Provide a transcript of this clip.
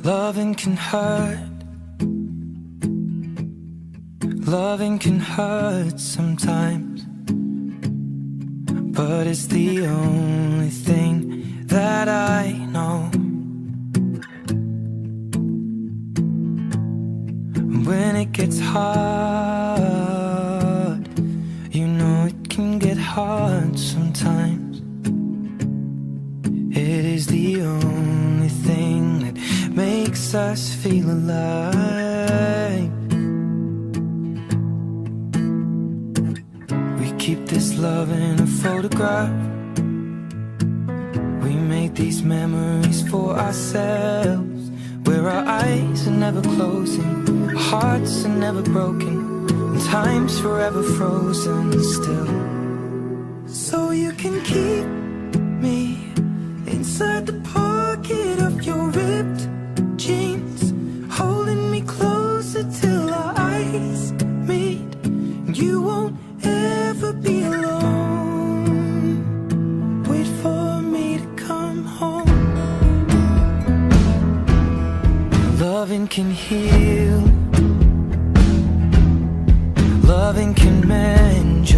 Loving can hurt. Loving can hurt sometimes, but it's the only thing that I know. When it gets hard, you know it can get hard sometimes. It is the only thing that makes us feel alive. We keep this love in a photograph. We make these memories for ourselves, where our eyes are never closing, our hearts are never broken, and time's forever frozen still. So you can keep me inside the pocket of your ripped jeans, holding me closer till our eyes meet. You won't ever be alone. Wait for me to come home. Loving can heal. Loving can mend